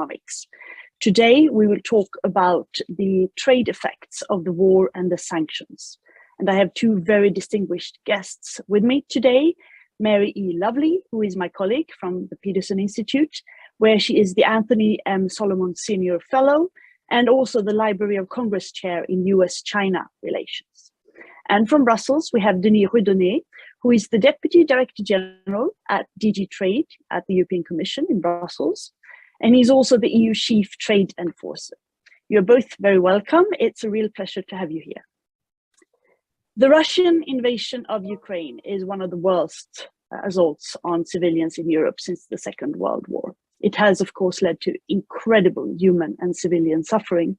economics. Today, we will talk about the trade effects of the war and the sanctions. And I have two very distinguished guests with me today, Mary E. Lovely, who is my colleague from the Peterson Institute, where she is the Anthony M. Solomon Senior Fellow, and also the Library of Congress Chair in US-China Relations. And from Brussels, we have Denis Redonnet, who is the Deputy Director General at DG Trade at the European Commission in Brussels. And he's also the EU Chief Trade Enforcer. You're both very welcome. It's a real pleasure to have you here. The Russian invasion of Ukraine is one of the worst assaults on civilians in Europe since the Second World War. It has, of course, led to incredible human and civilian suffering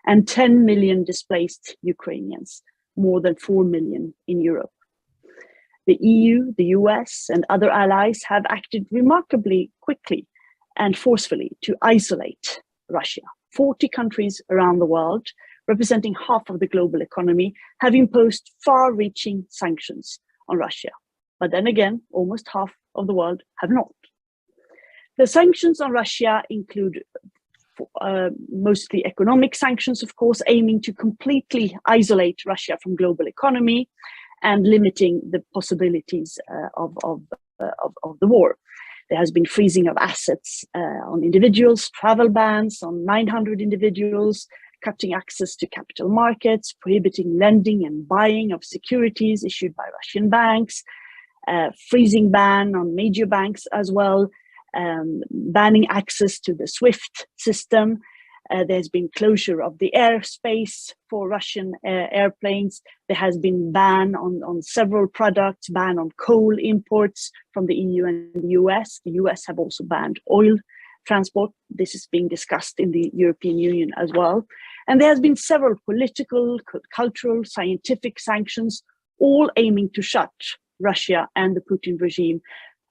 and 10 million displaced Ukrainians, more than 4 million in Europe. The EU, the US, and other allies have acted remarkably quickly and forcefully to isolate Russia. 40 countries around the world, representing half of the global economy, have imposed far-reaching sanctions on Russia. But then again, almost half of the world have not. The sanctions on Russia include mostly economic sanctions, of course, aiming to completely isolate Russia from global economy and limiting the possibilities of the war. There has been freezing of assets on individuals, travel bans on 900 individuals, cutting access to capital markets, prohibiting lending and buying of securities issued by Russian banks, freezing ban on major banks as well, banning access to the SWIFT system. There's been closure of the airspace for Russian airplanes. There has been ban on several products, ban on coal imports from the EU and the US. The US have also banned oil transport. This is being discussed in the European Union as well. And there has been several political, cultural, scientific sanctions, all aiming to shut Russia and the Putin regime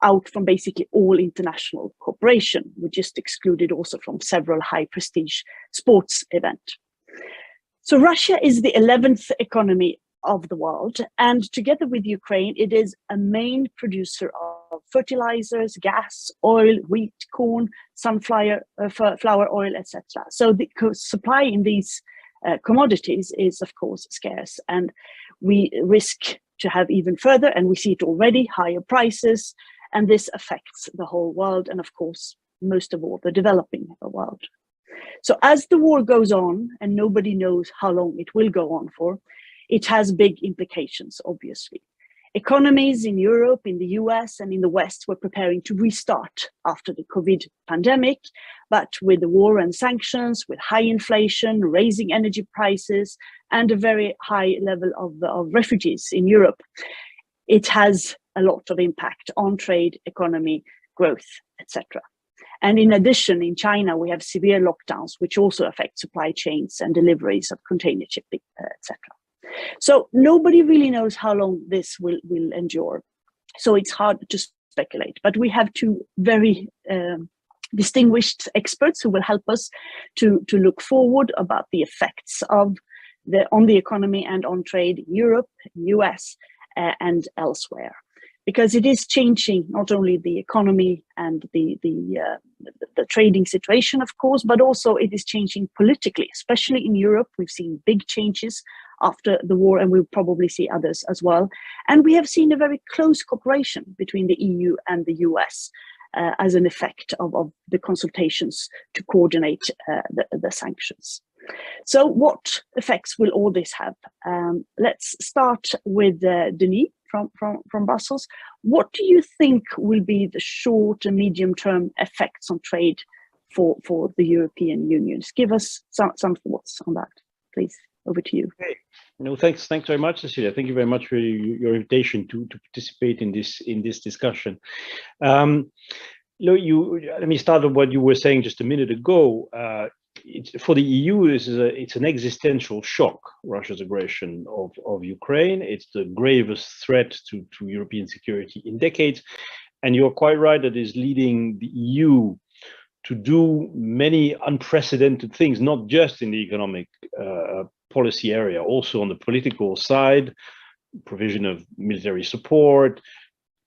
out from basically all international cooperation. We just excluded also from several high prestige sports events. So Russia is the 11th economy of the world, and together with Ukraine, it is a main producer of fertilizers, gas, oil, wheat, corn, sunflower flower oil, etc. So the supply in these commodities is, of course, scarce, and we risk to have even further, and we see it already, higher prices, and this affects the whole world, and of course, most of all, the developing world. So as the war goes on, and nobody knows how long it will go on for, it has big implications, obviously. Economies in Europe, in the US, and in the West were preparing to restart after the COVID pandemic, but with the war and sanctions, with high inflation, raising energy prices, and a very high level of refugees in Europe, it has a lot of impact on trade, economy, growth, etc. And in addition, in China, we have severe lockdowns, which also affect supply chains and deliveries of container shipping, etc. So nobody really knows how long this will endure. So it's hard to speculate, but we have two very distinguished experts who will help us to look forward about the effects on the economy and on trade in Europe, US, and elsewhere. Because it is changing not only the economy and the trading situation, of course, but also it is changing politically, especially in Europe. We've seen big changes after the war, and we'll probably see others as well. And we have seen a very close cooperation between the EU and the US as an effect of the consultations to coordinate the sanctions. So what effects will all this have? Let's start with Denis from Brussels. What do you think will be the short and medium term effects on trade for the European Union? Just give us some thoughts on that, please. Over to you. Okay. No, thanks very much, Cecilia. Thank you very much for your invitation to participate in this discussion. Let me start with what you were saying just a minute ago. For the EU, it's an existential shock, Russia's aggression of Ukraine. It's the gravest threat to European security in decades. And you're quite right, that is leading the EU to do many unprecedented things, not just in the economic policy area, also on the political side, provision of military support,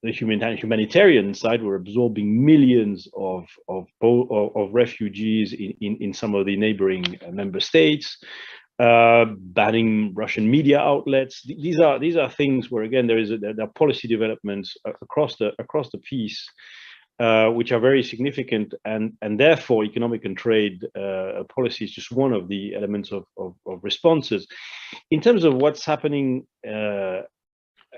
the humanitarian side, we're absorbing millions of refugees in some of the neighboring member states, banning Russian media outlets. These are things where, again, there are policy developments across the piece, which are very significant, and therefore economic and trade policy is just one of the elements of responses. In terms of what's happening,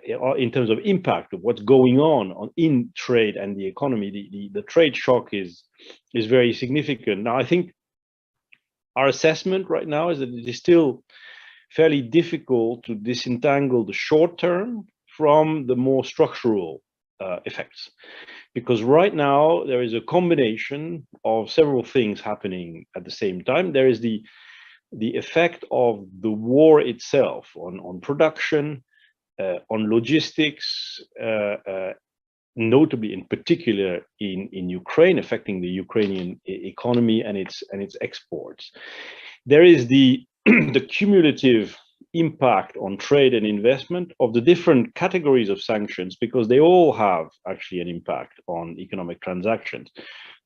in terms of impact of what's going on in trade and the economy, the trade shock is very significant. Now, I think our assessment right now is that it is still fairly difficult to disentangle the short term from the more structural effects, because right now there is a combination of several things happening at the same time. There is the effect of the war itself on production, on logistics, notably in particular in Ukraine, affecting the Ukrainian economy and its exports. There is the cumulative impact on trade and investment of the different categories of sanctions, because they all have actually an impact on economic transactions.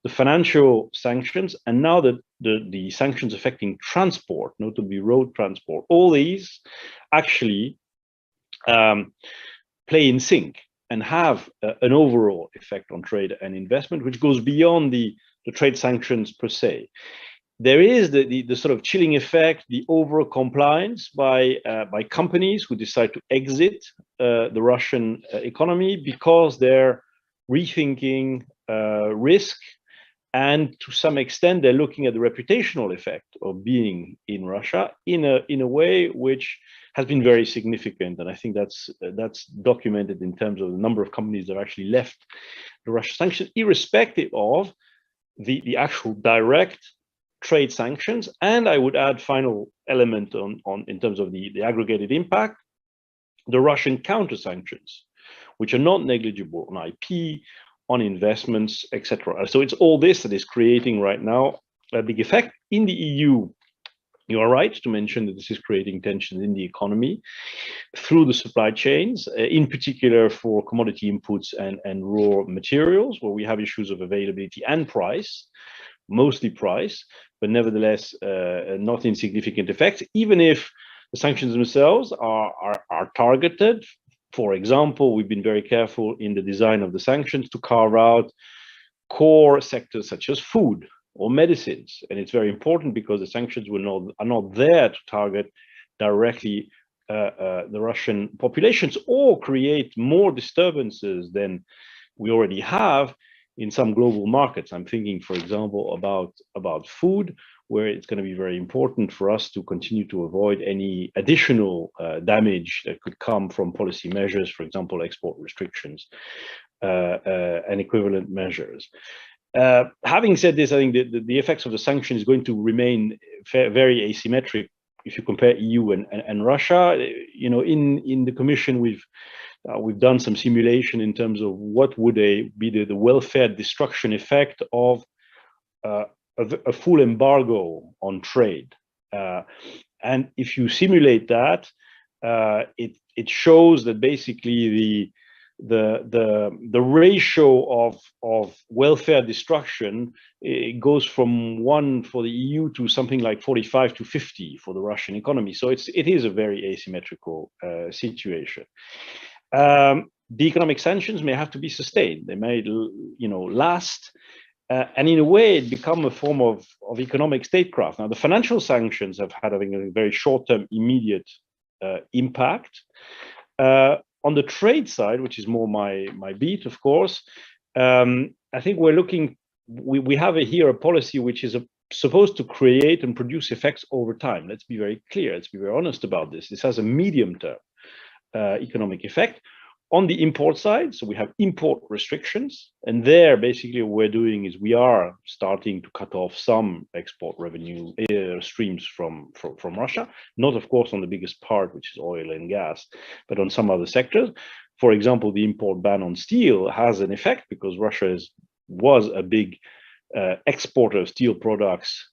The financial sanctions, and now the sanctions affecting transport, notably road transport, all these actually play in sync and have an overall effect on trade and investment, which goes beyond the trade sanctions per se. There is the sort of chilling effect, the over compliance by companies who decide to exit the Russian economy because they're rethinking risk, and to some extent they're looking at the reputational effect of being in Russia in a way which has been very significant. And I think that's documented in terms of the number of companies that have actually left the Russian sanctions, irrespective of the actual direct trade sanctions. And I would add final element on in terms of the aggregated impact, the Russian counter sanctions, which are not negligible on IP, on investments, etc. So it's all this that is creating right now a big effect. In the EU, you are right to mention that this is creating tensions in the economy through the supply chains, in particular for commodity inputs and raw materials, where we have issues of availability and price, mostly price, but nevertheless not insignificant effects, even if the sanctions themselves are targeted. For example, we've been very careful in the design of the sanctions to carve out core sectors such as food or medicines. And it's very important because the sanctions are not there to target directly the Russian populations or create more disturbances than we already have in some global markets. I'm thinking, for example, about food, where it's going to be very important for us to continue to avoid any additional damage that could come from policy measures, for example, export restrictions and equivalent measures. Having said this, I think the effects of the sanction is going to remain very asymmetric if you compare EU and Russia. You know, in the Commission, we've done some simulation in terms of what would be the welfare destruction effect of a full embargo on trade, and if you simulate that, it shows that basically the ratio of welfare destruction, it goes from 1 for the EU to something like 45 to 50 for the Russian economy. So it is a very asymmetrical situation. The economic sanctions may have to be sustained. They may, last. And in a way, it become a form of economic statecraft. Now, the financial sanctions have had a very short-term, immediate impact. On the trade side, which is more my beat, of course, I think we're looking. We have here a policy which is supposed to create and produce effects over time. Let's be very clear. Let's be very honest about this. This has a medium-term economic effect. On the import side, so we have import restrictions, and there basically what we're doing is we are starting to cut off some export revenue streams from Russia, not of course on the biggest part, which is oil and gas, but on some other sectors. For example, the import ban on steel has an effect because Russia was a big exporter of steel products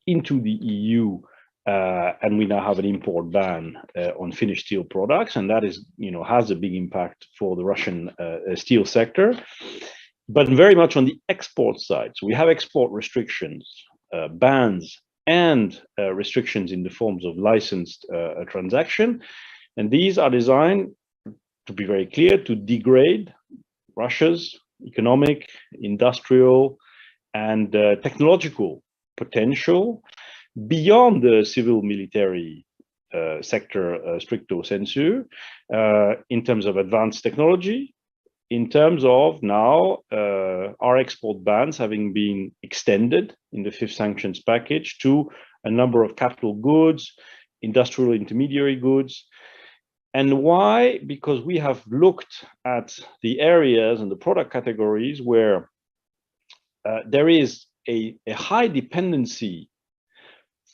into the EU and we now have an import ban on finished steel products, and that is, has a big impact for the Russian steel sector, but very much on the export side. So we have export restrictions, bans, and restrictions in the forms of licensed transaction, and these are designed, to be very clear, to degrade Russia's economic, industrial, and technological potential beyond the civil military sector stricto sensu, in terms of advanced technology, in terms of now our export bans having been extended in the fifth sanctions package to a number of capital goods, industrial intermediary goods. And why? Because we have looked at the areas and the product categories where there is a high dependency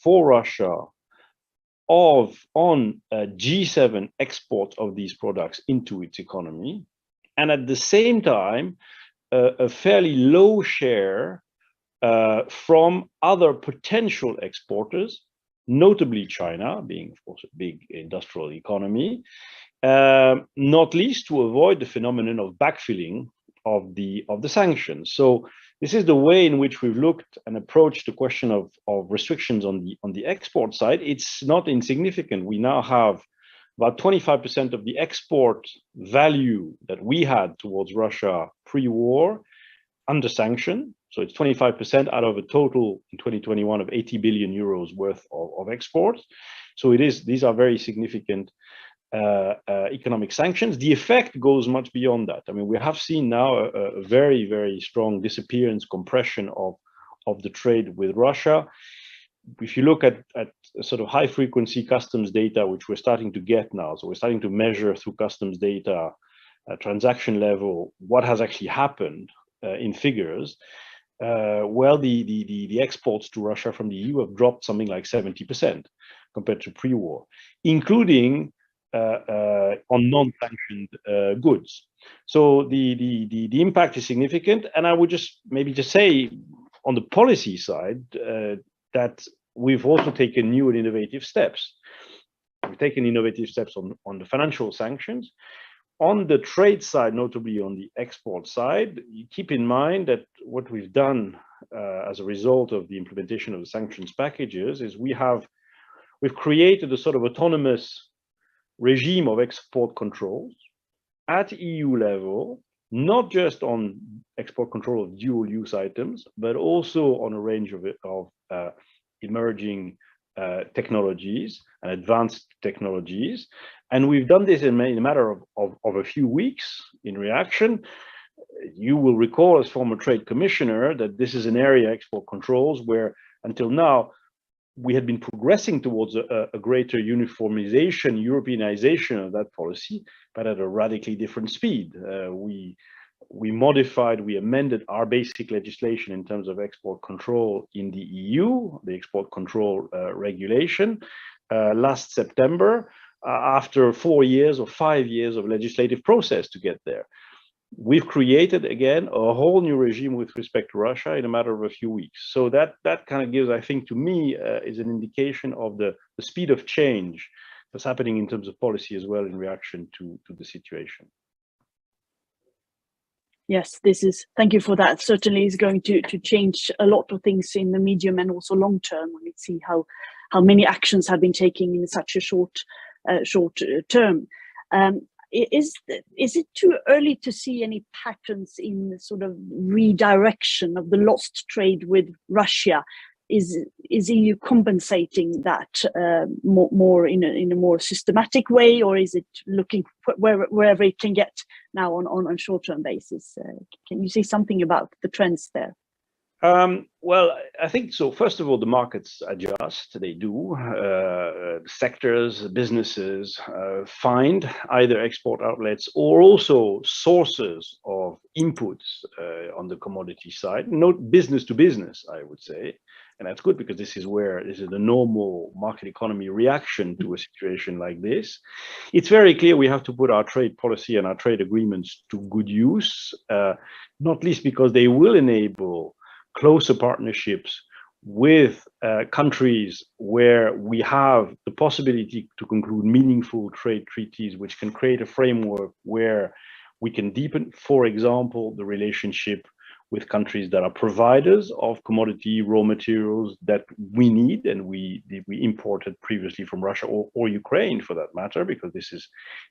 for Russia on G7 export of these products into its economy, and at the same time a fairly low share from other potential exporters, notably China, being of course a big industrial economy, not least to avoid the phenomenon of backfilling of the sanctions. So this is the way in which we've looked and approached the question of restrictions on the export side. It's not insignificant. We now have about 25% of the export value that we had towards Russia pre-war under sanction. So it's 25% out of a total in 2021 of 80 billion euros worth of exports. So these are very significant economic sanctions. The effect goes much beyond that. I mean, we have seen now a very, very strong disappearance, compression of the trade with Russia. If you look at sort of high frequency customs data, which we're starting to get now, so we're starting to measure through customs data, transaction level, what has actually happened in figures. Well, the exports to Russia from the EU have dropped something like 70% compared to pre-war, including on non-sanctioned goods. So the impact is significant, and I would just say on the policy side that we've also taken new and innovative steps. We've taken innovative steps on the financial sanctions. On the trade side, notably on the export side, you keep in mind that what we've done as a result of the implementation of the sanctions packages is we've created a sort of autonomous regime of export controls at EU level, not just on export control of dual-use items, but also on a range of emerging technologies and advanced technologies. And we've done this in a matter of a few weeks in reaction. You will recall as former trade commissioner that this is an area, export controls, where until now we had been progressing towards a greater uniformization, Europeanization of that policy, but at a radically different speed. We modified, we amended our basic legislation in terms of export control in the EU, the export control regulation, last September, after 4 years or 5 years of legislative process to get there. We've created, again, a whole new regime with respect to Russia in a matter of a few weeks. So that kind of gives, I think, to me, is an indication of the speed of change that's happening in terms of policy as well in reaction to the situation. Yes, thank you for that. Certainly is going to change a lot of things in the medium and also long term when we see how many actions have been taken in such a short term. Is it too early to see any patterns in the sort of redirection of the lost trade with Russia? Is EU compensating that more in a more systematic way, or is it looking wherever it can get now on a short-term basis? Can you say something about the trends there? Well, I think so. First of all, the markets adjust. They do. Sectors, businesses find either export outlets or also sources of inputs on the commodity side. Not business to business, I would say. And that's good because this is the normal market economy reaction to a situation like this. It's very clear we have to put our trade policy and our trade agreements to good use, not least because they will enable closer partnerships with countries where we have the possibility to conclude meaningful trade treaties, which can create a framework where we can deepen, for example, the relationship with countries that are providers of commodity raw materials that we need and we imported previously from Russia or Ukraine for that matter, because this is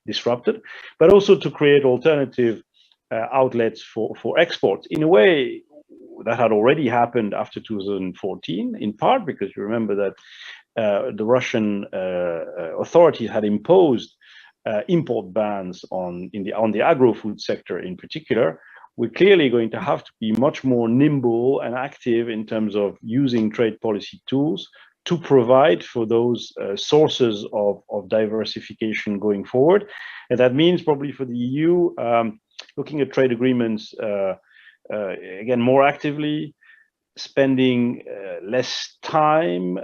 disrupted, but also to create alternative outlets for exports in a way that had already happened after 2014, in part because you remember that the Russian authorities had imposed import bans on the agro-food sector in particular. We're clearly going to have to be much more nimble and active in terms of using trade policy tools to provide for those sources of diversification going forward. And that means probably for the EU, looking at trade agreements, again, more actively, spending less time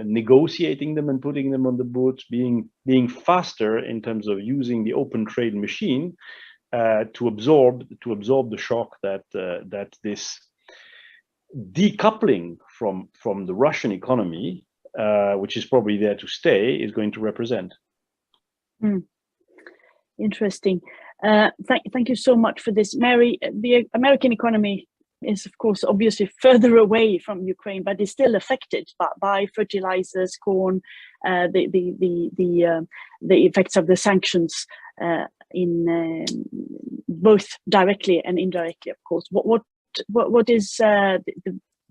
negotiating them and putting them on the books, being faster in terms of using the open trade machine to absorb the shock that this decoupling from the Russian economy, which is probably there to stay, is going to represent. Interesting. Thank you so much for this, Mary. The American economy is, of course, obviously further away from Ukraine, but is still affected by fertilizers, corn, the effects of the sanctions in both directly and indirectly, of course. What is the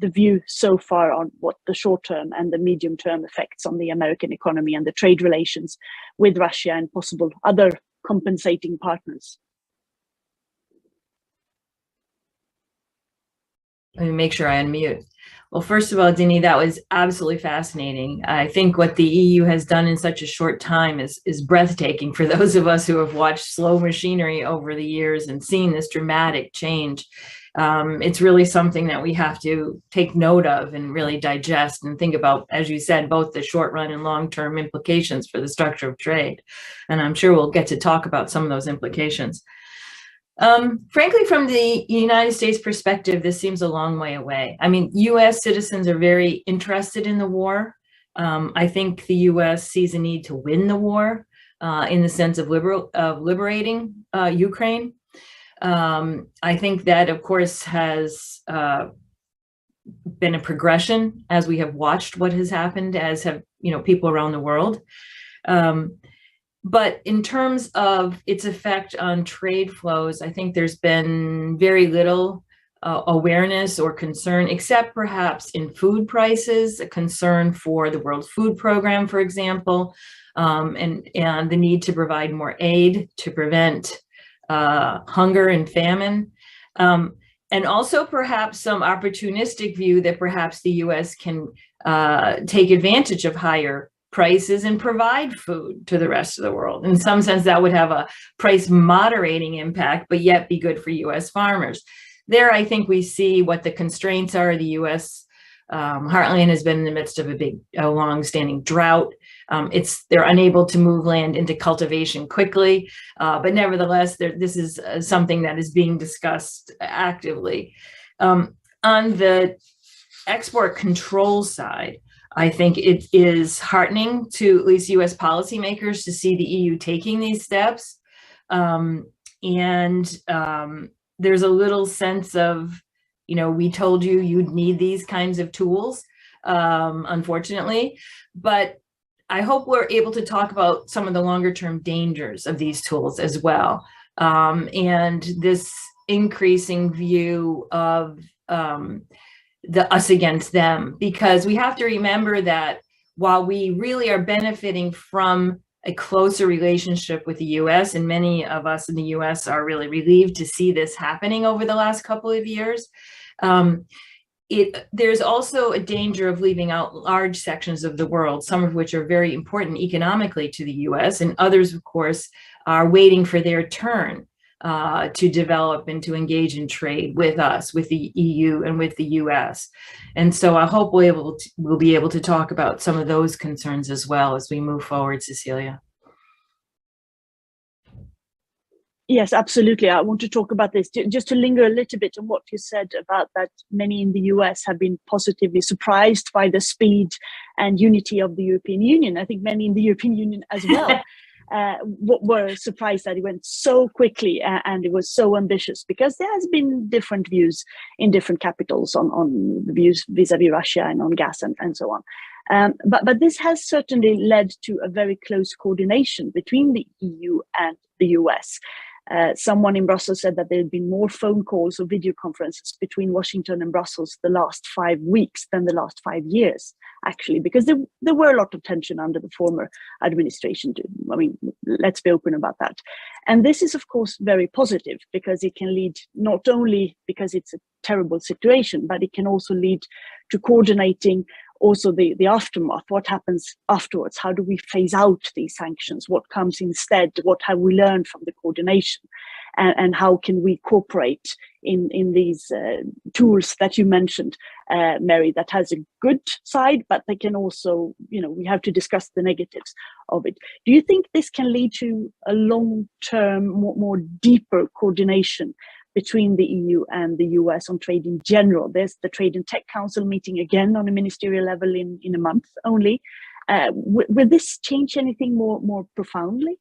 view so far on what the short-term and the medium-term effects on the American economy and the trade relations with Russia and possible other compensating partners? Let me make sure I unmute. Well, first of all, Denis, that was absolutely fascinating. I think what the EU has done in such a short time is breathtaking for those of us who have watched slow machinery over the years and seen this dramatic change. It's really something that we have to take note of and really digest and think about, as you said, both the short run and long-term implications for the structure of trade. And I'm sure we'll get to talk about some of those implications. Frankly, from the United States perspective, this seems a long way away. I mean, US citizens are very interested in the war. I think the US sees a need to win the war in the sense of liberating Ukraine. I think that, of course, has been a progression as we have watched what has happened, as have people around the world. But in terms of its effect on trade flows, I think there's been very little awareness or concern, except perhaps in food prices, a concern for the World Food Program, for example, and the need to provide more aid to prevent hunger and famine. And also perhaps some opportunistic view that perhaps the US can take advantage of higher prices and provide food to the rest of the world. In some sense, that would have a price moderating impact, but yet be good for US farmers. There, I think we see what the constraints are. The US heartland has been in the midst of a long-standing drought. They're unable to move land into cultivation quickly, but nevertheless, this is something that is being discussed actively. On the export control side, I think it is heartening to at least US policymakers to see the EU taking these steps. There's a little sense of, we told you you'd need these kinds of tools, unfortunately, but I hope we're able to talk about some of the longer term dangers of these tools as well. And this increasing view of the us against them, because we have to remember that while we really are benefiting from a closer relationship with the US, and many of us in the US are really relieved to see this happening over the last couple of years, there's also a danger of leaving out large sections of the world, some of which are very important economically to the US, and others, of course, are waiting for their turn to develop and to engage in trade with us, with the EU and with the US. And so I hope we'll be able to talk about some of those concerns as well as we move forward, Cecilia. Yes, absolutely. I want to talk about this. Just to linger a little bit on what you said about that many in the US have been positively surprised by the speed and unity of the European Union. I think many in the European Union as well were surprised that it went so quickly and it was so ambitious, because there has been different views in different capitals on the views vis-a-vis Russia and on gas and so on. But this has certainly led to a very close coordination between the EU and the US. Someone in Brussels said that there had been more phone calls or video conferences between Washington and Brussels the last 5 weeks than the last 5 years, actually, because there were a lot of tension under the former administration. I mean, let's be open about that. And this is, of course, very positive, because it can lead, not only because it's a terrible situation, but it can also lead to coordinating also the aftermath. What happens afterwards? How do we phase out these sanctions? What comes instead? What have we learned from the coordination? And how can we cooperate in these tools that you mentioned, Mary, that has a good side, but they can also, we have to discuss the negatives of it. Do you think this can lead to a long-term, more deeper coordination between the EU and the US on trade in general? There's the Trade and Tech Council meeting again on a ministerial level in a month only. Will this change anything more profoundly?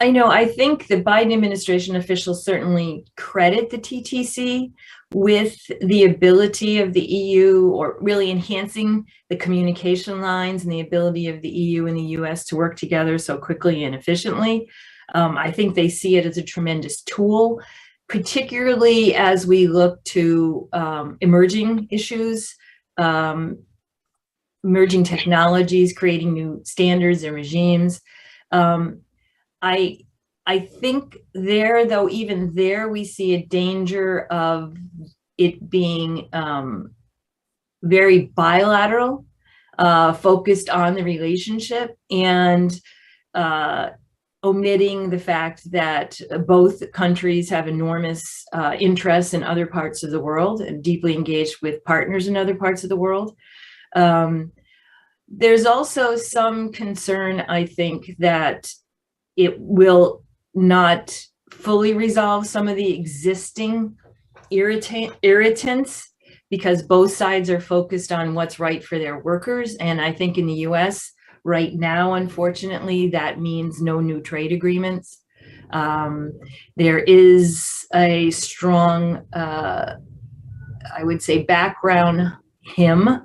I think the Biden administration officials certainly credit the TTC with the ability of the EU, or really enhancing the communication lines and the ability of the EU and the US to work together so quickly and efficiently. I think they see it as a tremendous tool, particularly as we look to emerging issues, emerging technologies, creating new standards and regimes. I think there, though, even there, we see a danger of it being very bilateral, focused on the relationship, and omitting the fact that both countries have enormous interests in other parts of the world and deeply engaged with partners in other parts of the world. There's also some concern, I think, that it will not fully resolve some of the existing irritants, because both sides are focused on what's right for their workers. And I think in the US right now, unfortunately, that means no new trade agreements. There is a strong, I would say, background hymn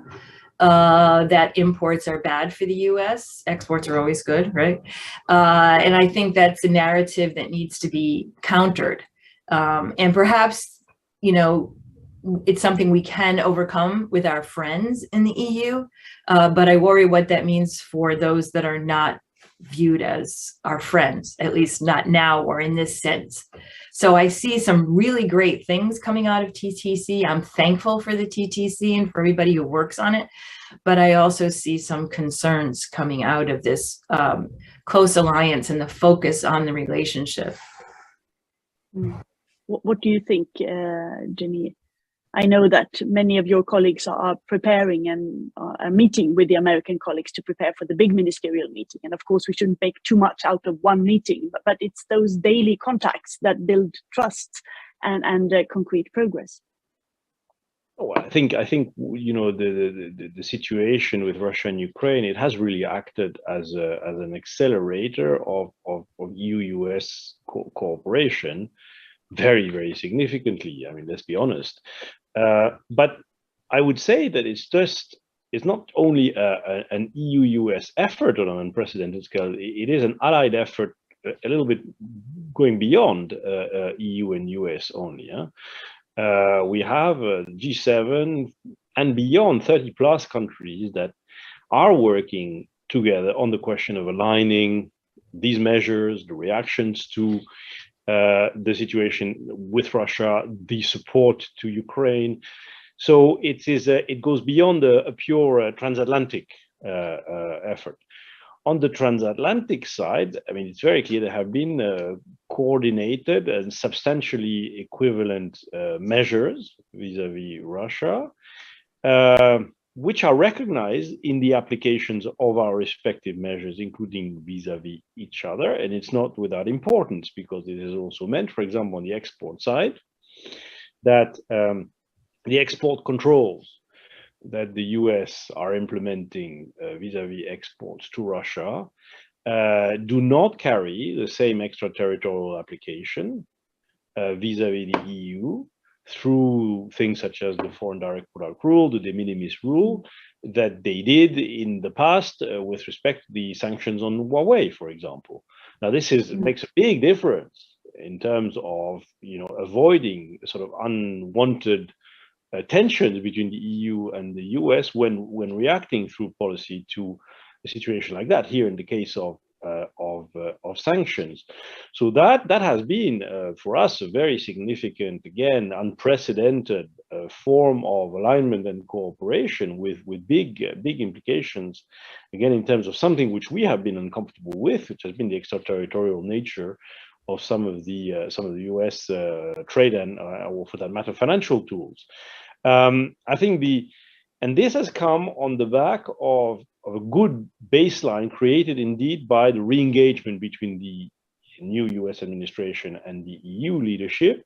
that imports are bad for the US. Exports are always good, right? And I think that's a narrative that needs to be countered. And perhaps, it's something we can overcome with our friends in the EU, but I worry what that means for those that are not viewed as our friends, at least not now or in this sense. So I see some really great things coming out of TTC. I'm thankful for the TTC and for everybody who works on it, but I also see some concerns coming out of this close alliance and the focus on the relationship. What do you think, Denis? I know that many of your colleagues are preparing and are meeting with the American colleagues to prepare for the big ministerial meeting. And of course, we shouldn't make too much out of one meeting, but it's those daily contacts that build trust and concrete progress. Oh, I think the situation with Russia and Ukraine, it has really acted as an accelerator of EU-US cooperation very, very significantly. I mean, let's be honest. But I would say that it's not only an EU-US effort on an unprecedented scale. It is an allied effort, a little bit going beyond EU and US only. Yeah? We have G7 and beyond 30 plus countries that are working together on the question of aligning these measures, the reactions to the situation with Russia, the support to Ukraine. So it goes beyond a pure transatlantic effort. On the transatlantic side, I mean, it's very clear there have been coordinated and substantially equivalent measures vis-a-vis Russia. which are recognized in the applications of our respective measures, including vis-a-vis each other. And it's not without importance, because it is also meant, for example, on the export side, that the export controls that the US are implementing vis-a-vis exports to Russia do not carry the same extraterritorial application vis-a-vis the EU through things such as the foreign direct product rule, the de minimis rule, that they did in the past with respect to the sanctions on Huawei, for example. Now, this makes a big difference in terms of, avoiding sort of unwanted tensions between the EU and the US when reacting through policy to a situation like that. Here, in the case of sanctions, so that has been for us a very significant, again, unprecedented form of alignment and cooperation with big implications, again, in terms of something which we have been uncomfortable with, which has been the extraterritorial nature of some of the US trade and, or for that matter, financial tools. I think and this has come on the back of a good baseline created indeed by the re-engagement between the new US administration and the EU leadership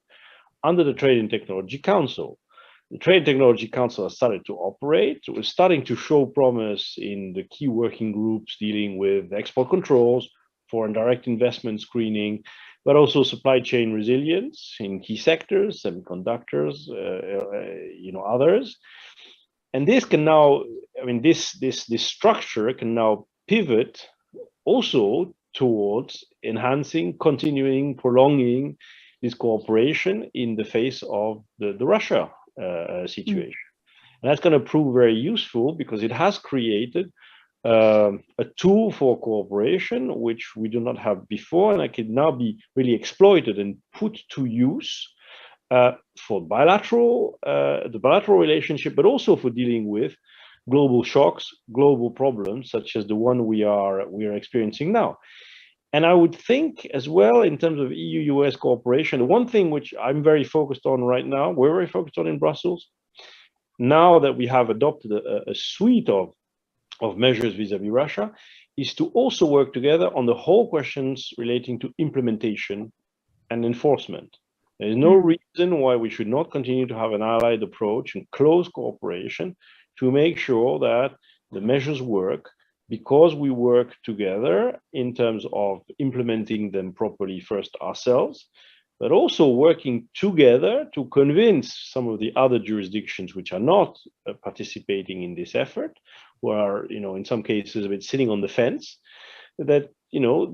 under the Trade and Technology Council. The Trade and Technology Council has started to operate. It was starting to show promise in the key working groups dealing with export controls, foreign direct investment screening, but also supply chain resilience in key sectors, semiconductors, others. And this can now, this structure can now pivot also towards enhancing, continuing, prolonging this cooperation in the face of the Russia situation. And that's going to prove very useful, because it has created a tool for cooperation which we do not have before, and it can now be really exploited and put to use for the bilateral relationship, but also for dealing with global shocks, global problems such as the one we are experiencing now. And I would think as well, in terms of EU-US cooperation, one thing which I'm very focused on right now, we're very focused on in Brussels, now that we have adopted a suite of measures vis-a-vis Russia, is to also work together on the whole questions relating to implementation and enforcement. There is no reason why we should not continue to have an allied approach and close cooperation to make sure that the measures work, because we work together in terms of implementing them properly first ourselves, but also working together to convince some of the other jurisdictions which are not participating in this effort, who are, in some cases a bit sitting on the fence, that,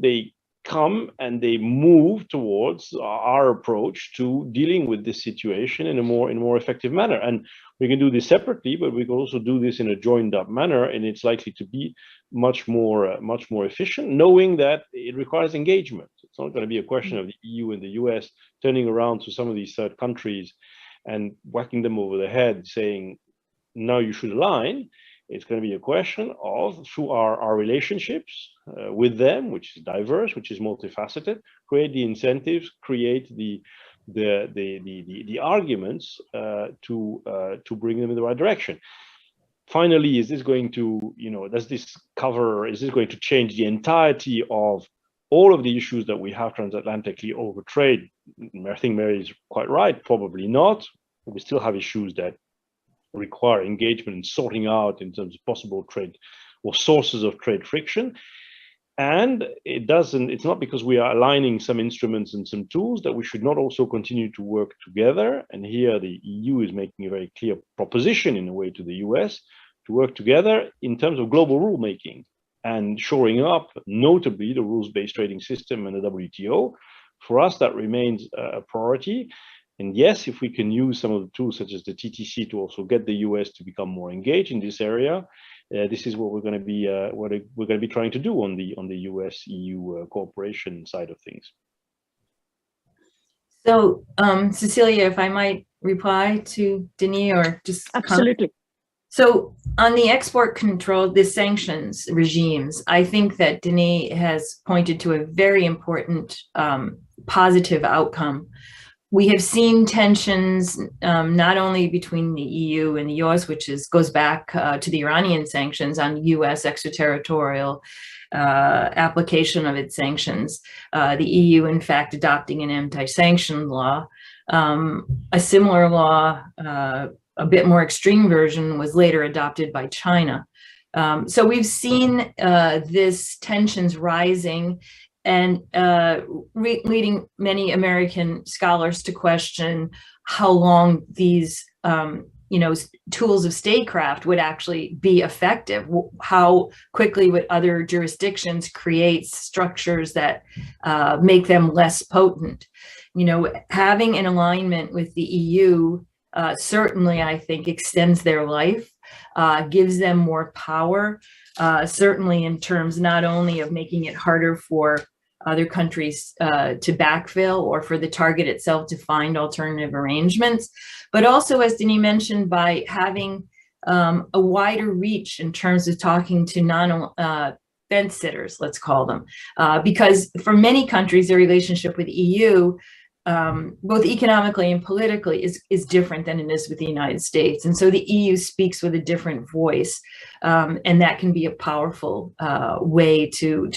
they come and they move towards our approach to dealing with this situation in a more effective manner. And we can do this separately, but we can also do this in a joined up manner, and it's likely to be much more efficient, knowing that it requires engagement. It's not going to be a question of the EU and the US turning around to some of these third countries and whacking them over the head saying, now you should align. It's going to be a question of, through our relationships with them, which is diverse, which is multifaceted, create the incentives, create the arguments to bring them in the right direction. Finally, is this going to, is this going to change the entirety of all of the issues that we have transatlantically over trade? I think Mary is quite right, probably not. We still have issues that require engagement and sorting out in terms of possible trade or sources of trade friction. And it's not because we are aligning some instruments and some tools that we should not also continue to work together. And here the EU is making a very clear proposition in a way to the US to work together in terms of global rulemaking and shoring up notably the rules-based trading system and the WTO. For us, that remains a priority. And yes, if we can use some of the tools such as the TTC to also get the US to become more engaged in this area, this is what we're going to be trying to do on the US-EU cooperation side of things. So, Cecilia, if I might reply to Denis, or just absolutely. So on the export control, the sanctions regimes, I think that Denis has pointed to a very important positive outcome We have seen tensions not only between the EU and the US, which goes back to the Iranian sanctions on US extraterritorial application of its sanctions. The EU, in fact, adopting an anti-sanction law. A similar law, a bit more extreme version, was later adopted by China. So we've seen this tensions rising, and leading many American scholars to question how long these tools of statecraft would actually be effective. How quickly would other jurisdictions create structures that make them less potent? Having an alignment with the EU certainly, I think, extends their life, gives them more power, certainly in terms not only of making it harder for other countries to backfill or for the target itself to find alternative arrangements, but also, as Denis mentioned, by having a wider reach in terms of talking to non-fence sitters, let's call them, because for many countries, their relationship with the EU, both economically and politically, is different than it is with the United States. And so the EU speaks with a different voice, and that can be a powerful way to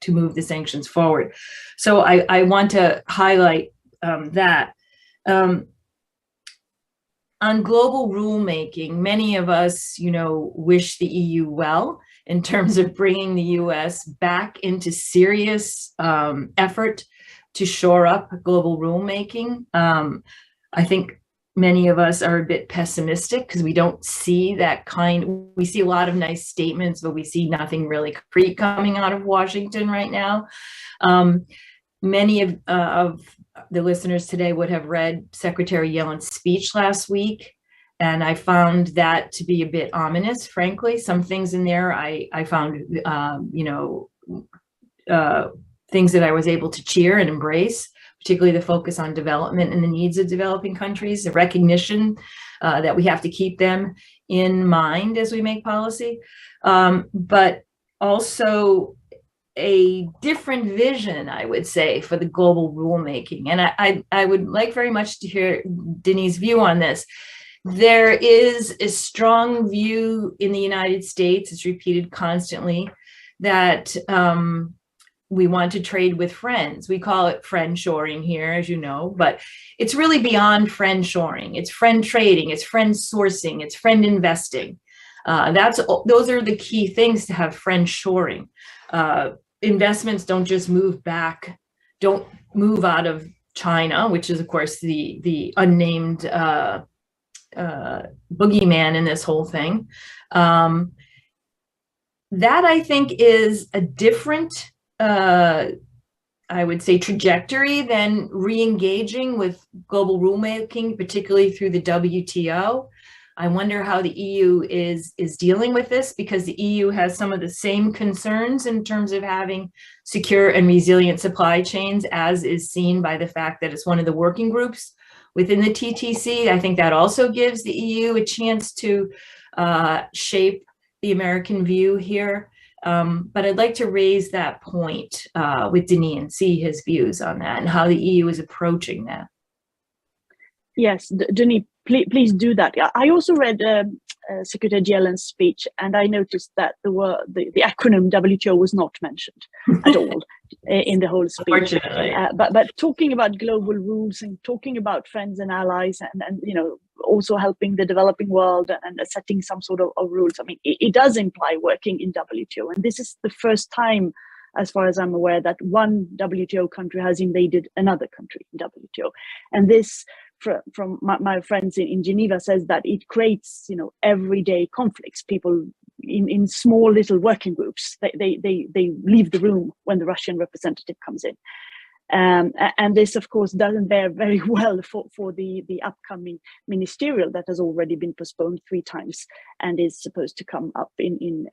move the sanctions forward. So I want to highlight that. On global rulemaking, many of us, wish the EU well in terms of bringing the US back into serious effort to shore up global rulemaking. I think many of us are a bit pessimistic because we don't see that we see a lot of nice statements, but we see nothing really concrete coming out of Washington right now. Many of the listeners today would have read Secretary Yellen's speech last week, and I found that to be a bit ominous, frankly. Some things in there I found, things that I was able to cheer and embrace, particularly the focus on development and the needs of developing countries, the recognition that we have to keep them in mind as we make policy, but also a different vision, I would say, for the global rulemaking. And I would like very much to hear Denis' view on this. There is a strong view in the United States, it's repeated constantly, that we want to trade with friends. We call it friend shoring here, as you know, but it's really beyond friend shoring. It's friend trading, it's friend sourcing, it's friend investing. Those are the key things to have friend shoring. Investments don't just move out of China, which is, of course, the unnamed boogeyman in this whole thing. That, I think, is a different I would say, trajectory than re-engaging with global rulemaking, particularly through the WTO. I wonder how the EU is dealing with this, because the EU has some of the same concerns in terms of having secure and resilient supply chains, as is seen by the fact that it's one of the working groups within the TTC. I think that also gives the EU a chance to shape the American view here. But I'd like to raise that point with Denis and see his views on that and how the EU is approaching that. Yes, Denis, please do that. I also read Secretary Yellen's speech, and I noticed that the acronym WTO was not mentioned at all in the whole speech. But talking about global rules and talking about friends and allies, and also helping the developing world and setting some sort of rules. I mean, it does imply working in WTO, and this is the first time, as far as I'm aware, that one WTO country has invaded another country in WTO, and this, from my friends in Geneva, says that it creates, everyday conflicts. People in small little working groups, they leave the room when the Russian representative comes in. And this, of course, doesn't bear very well for the upcoming ministerial that has already been postponed 3 times and is supposed to come up in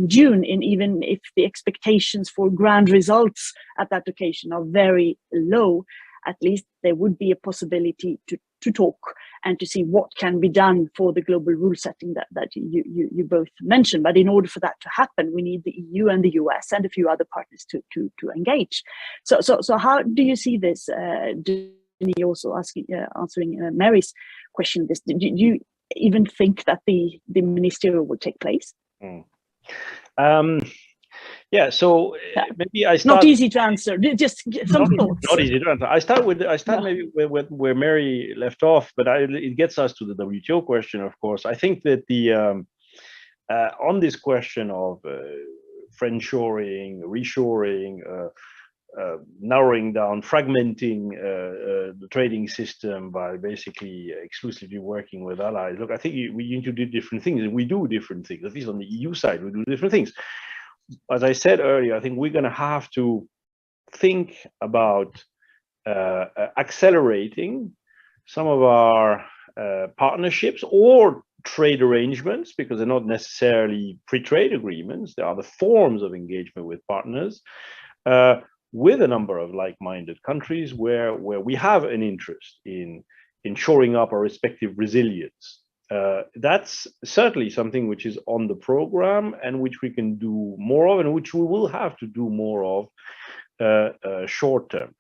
June. And even if the expectations for grand results at that occasion are very low, at least there would be a possibility to talk and to see what can be done for the global rule setting that you both mentioned. But in order for that to happen, we need the EU and the US and a few other partners to engage. So how do you see this, Denis, also answering Mary's question. Do you even think that the ministerial will take place? Yeah, so maybe I start. Not easy to answer. Just some thoughts. Not easy to answer. I start maybe where Mary left off, but it gets us to the WTO question. Of course, I think that the on this question of friendshoring, reshoring, narrowing down, fragmenting the trading system by basically exclusively working with allies. Look, I think we need to do different things, and we do different things. At least on the EU side, we do different things. As I said earlier, I think we're going to have to think about accelerating some of our partnerships or trade arrangements, because they're not necessarily free-trade agreements. They are the forms of engagement with partners, with a number of like-minded countries where we have an interest in shoring up our respective resilience. That's certainly something which is on the program and which we can do more of, and which we will have to do more of short term.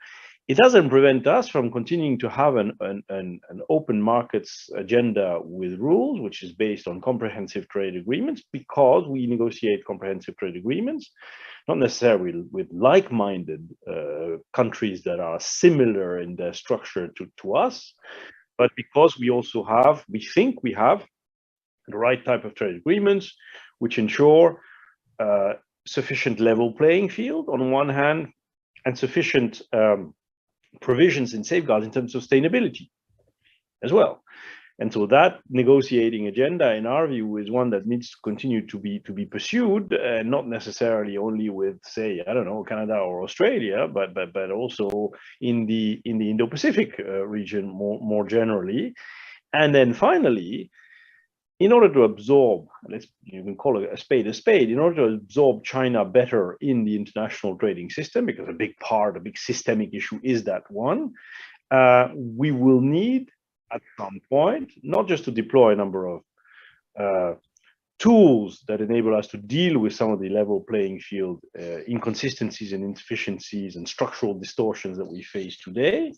It doesn't prevent us from continuing to have an open markets agenda with rules, which is based on comprehensive trade agreements, because we negotiate comprehensive trade agreements, not necessarily with like-minded countries that are similar in their structure to us, but because we also have, we think we have the right type of trade agreements, which ensure sufficient level playing field on one hand, and sufficient provisions and safeguards in terms of sustainability as well. And so that negotiating agenda, in our view, is one that needs to continue to be pursued, not necessarily only with, say, I don't know, Canada or Australia, but also in the Indo-Pacific region more generally. And then finally, in order to absorb, you can call it a spade, in order to absorb China better in the international trading system, because a big systemic issue is that one, we will need at some point, not just to deploy a number of tools that enable us to deal with some of the level playing field inconsistencies and insufficiencies and structural distortions that we face today,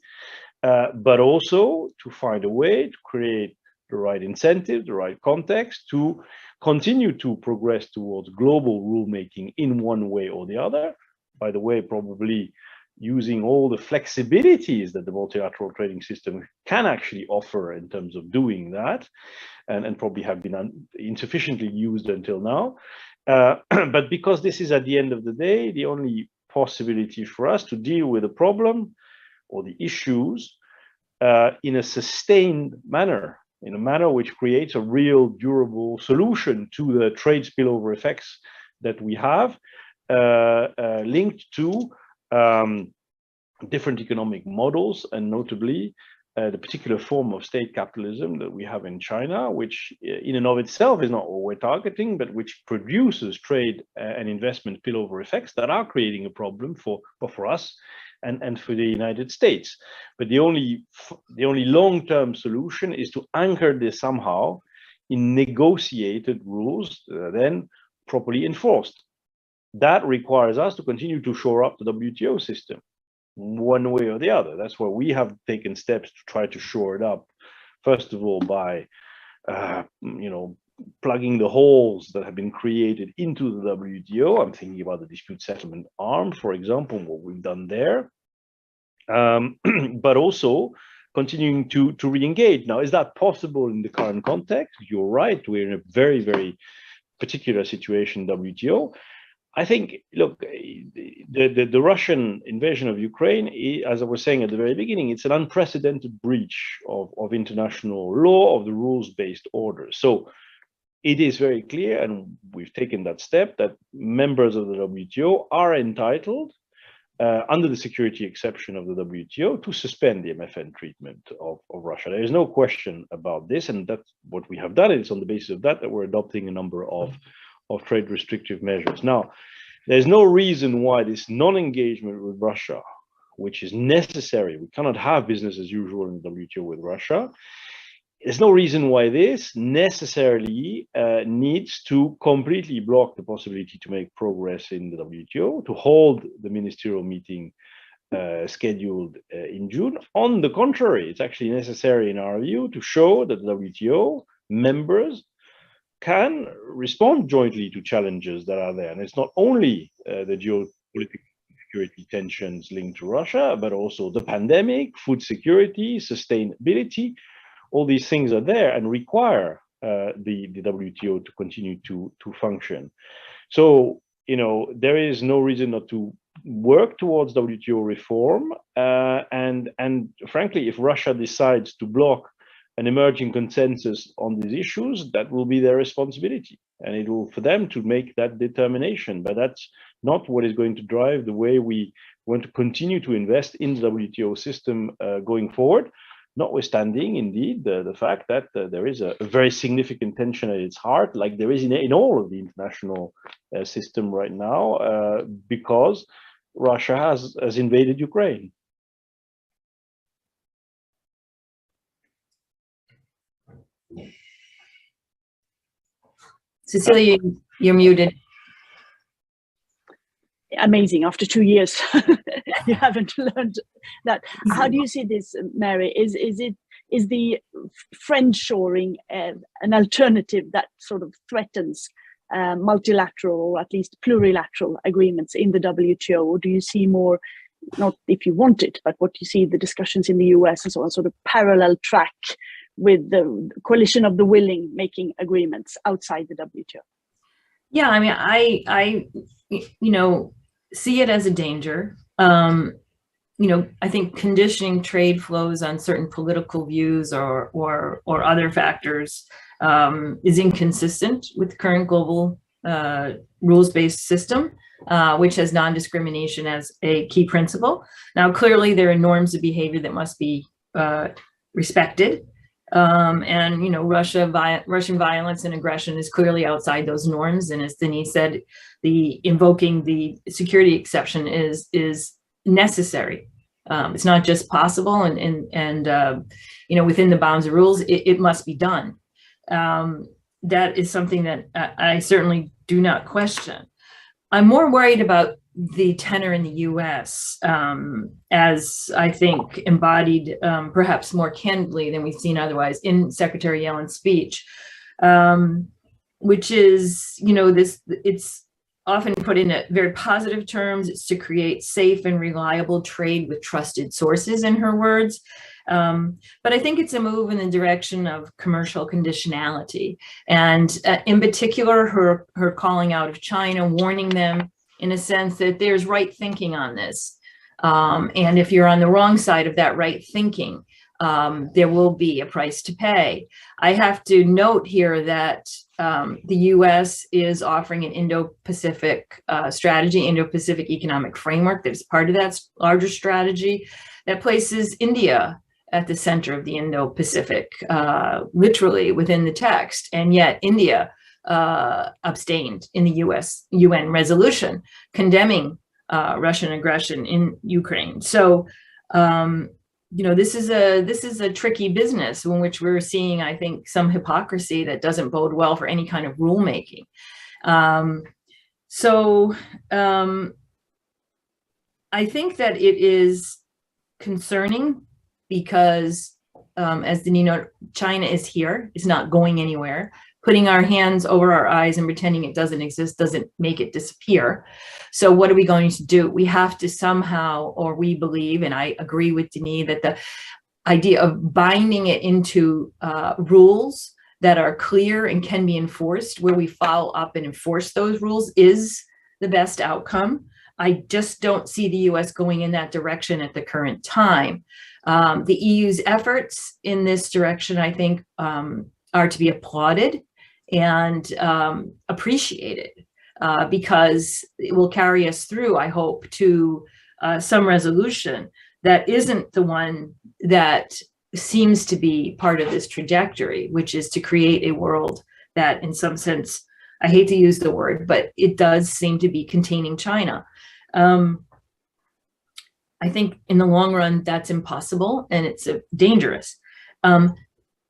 but also to find a way to create the right incentive, the right context to continue to progress towards global rulemaking in one way or the other. By the way, probably using all the flexibilities that the multilateral trading system can actually offer in terms of doing that, and probably have been insufficiently used until now. But because this is, at the end of the day, the only possibility for us to deal with the problem or the issues in a sustained manner, in a manner which creates a real durable solution to the trade spillover effects that we have linked to different economic models, and notably the particular form of state capitalism that we have in China, which in and of itself is not what we're targeting, but which produces trade and investment spillover effects that are creating a problem for us and for the United States. But the only long-term solution is to anchor this somehow in negotiated rules then properly enforced. That requires us to continue to shore up the WTO system one way or the other. That's why we have taken steps to try to shore it up, first of all, by plugging the holes that have been created into the WTO. I'm thinking about the dispute settlement arm, for example, what we've done there, but also continuing to re-engage. Now, is that possible in the current context? You're right, we're in a very, very particular situation, WTO. I think, look, the Russian invasion of Ukraine, as I was saying at the very beginning, it's an unprecedented breach of international law, of the rules-based order. So it is very clear, and we've taken that step, that members of the WTO are entitled, under the security exception of the WTO, to suspend the MFN treatment of Russia. There is no question about this, and that's what we have done. It's on the basis of that we're adopting a number of trade restrictive measures. Now, there's no reason why this non-engagement with Russia, which is necessary, we cannot have business as usual in the WTO with Russia, there's no reason why this necessarily needs to completely block the possibility to make progress in the WTO, to hold the ministerial meeting scheduled in June. On the contrary, it's actually necessary in our view to show that the WTO members can respond jointly to challenges that are there. And it's not only the geopolitical security tensions linked to Russia, but also the pandemic, food security, sustainability. All these things are there and require the WTO to continue to function. So, there is no reason not to work towards WTO reform. And frankly, if Russia decides to block an emerging consensus on these issues, that will be their responsibility. And it will for them to make that determination. But that's not what is going to drive the way we want to continue to invest in the WTO system going forward. Notwithstanding, indeed, the fact that there is a very significant tension at its heart, like there is in all of the international system right now, because Russia has invaded Ukraine. Cecilia, you're muted. Amazing. After 2 years, you haven't learned that. How do you see this, Mary? Is the friendshoring an alternative that sort of threatens multilateral or at least plurilateral agreements in the WTO? Or do you see more, not if you want it, but what you see the discussions in the US and so on, sort of parallel track with the coalition of the willing making agreements outside the WTO? Yeah, I mean, I see it as a danger. I think conditioning trade flows on certain political views or other factors is inconsistent with the current global rules-based system, which has non-discrimination as a key principle. Now, clearly, there are norms of behavior that must be respected. Russian violence and aggression is clearly outside those norms. And as Denis said, invoking the security exception is necessary. It's not just possible, and within the bounds of rules, it must be done. That is something that I certainly do not question. I'm more worried about the tenor in the US, as I think embodied perhaps more candidly than we've seen otherwise in Secretary Yellen's speech, which is, it's often put in very positive terms. It's to create safe and reliable trade with trusted sources, in her words. But I think it's a move in the direction of commercial conditionality. And in particular, her calling out of China, warning them in a sense that there's right thinking on this. And if you're on the wrong side of that right thinking, there will be a price to pay. I have to note here that the US is offering an Indo-Pacific strategy, Indo-Pacific economic framework that is part of that larger strategy that places India at the center of the Indo-Pacific, literally within the text. And yet India abstained in the UN resolution condemning Russian aggression in Ukraine. So, this is a tricky business in which we're seeing, I think, some hypocrisy that doesn't bode well for any kind of rulemaking. I think that it is concerning because, as Denis noted, China is here, is not going anywhere. Putting our hands over our eyes and pretending it doesn't exist doesn't make it disappear. So what are we going to do? We have to somehow, or we believe, and I agree with Denis, that the idea of binding it into rules that are clear and can be enforced, where we follow up and enforce those rules, is the best outcome. I just don't see the US going in that direction at the current time. The EU's efforts in this direction, I think, are to be applauded and appreciated, because it will carry us through, I hope, to some resolution that isn't the one that seems to be part of this trajectory, which is to create a world that, in some sense, I hate to use the word, but it does seem to be containing China. I think in the long run, that's impossible and it's Dangerous.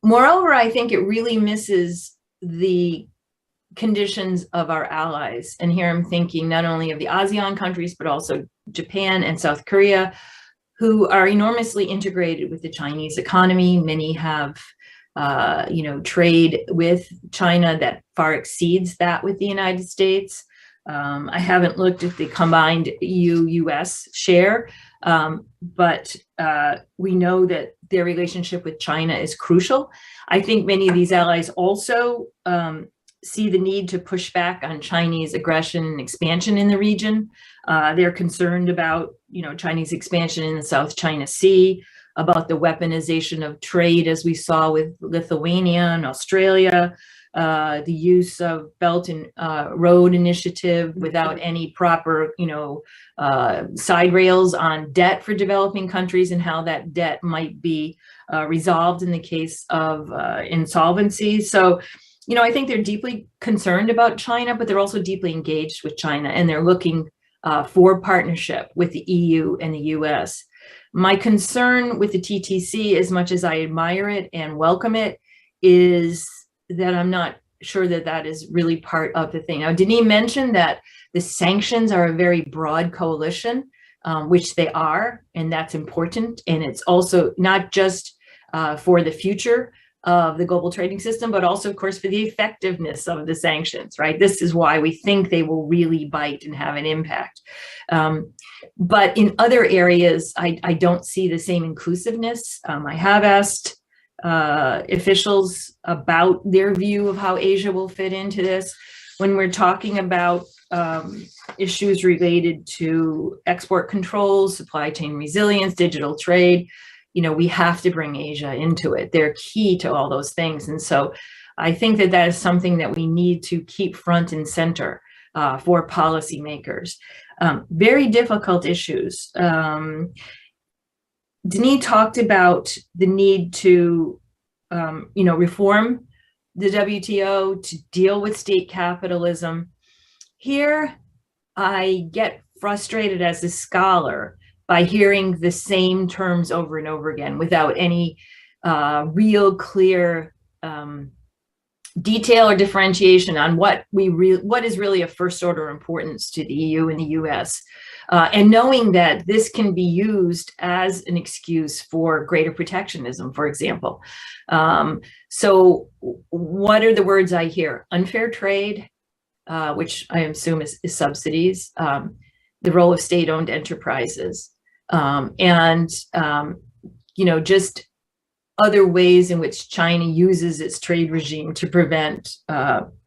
Moreover, I think it really misses the conditions of our allies. And here I'm thinking not only of the ASEAN countries, but also Japan and South Korea, who are enormously integrated with the Chinese economy. Many have, trade with China that far exceeds that with the United States. I haven't looked at the combined EU-US share, but we know that their relationship with China is crucial. I think many of these allies also see the need to push back on Chinese aggression and expansion in the region. They're concerned about, Chinese expansion in the South China Sea, about the weaponization of trade, as we saw with Lithuania and Australia, the use of Belt and Road Initiative without any proper, side rails on debt for developing countries, and how that debt might be resolved in the case of insolvency. So, I think they're deeply concerned about China, but they're also deeply engaged with China, and they're looking for partnership with the EU and the US. My concern with the TTC, as much as I admire it and welcome it, is that I'm not sure that that is really part of the thing. Now, Denis mentioned that the sanctions are a very broad coalition, which they are, and that's important. And it's also not just for the future of the global trading system, but also, of course, for the effectiveness of the sanctions, right? This is why we think they will really bite and have an impact. But in other areas, I don't see the same inclusiveness. I have asked officials about their view of how Asia will fit into this. When we're talking about issues related to export controls, supply chain resilience, digital trade, we have to bring Asia into it. They're key to all those things. And so I think that that is something that we need to keep front and center for policymakers. Very difficult issues. Denis talked about the need to, reform the WTO, to deal with state capitalism. Here, I get frustrated as a scholar by hearing the same terms over and over again without any real clear detail or differentiation on what is really of first order importance to the EU and the US. And knowing that this can be used as an excuse for greater protectionism, for example. So what are the words I hear? Unfair trade, which I assume is subsidies, the role of state-owned enterprises, just other ways in which China uses its trade regime to prevent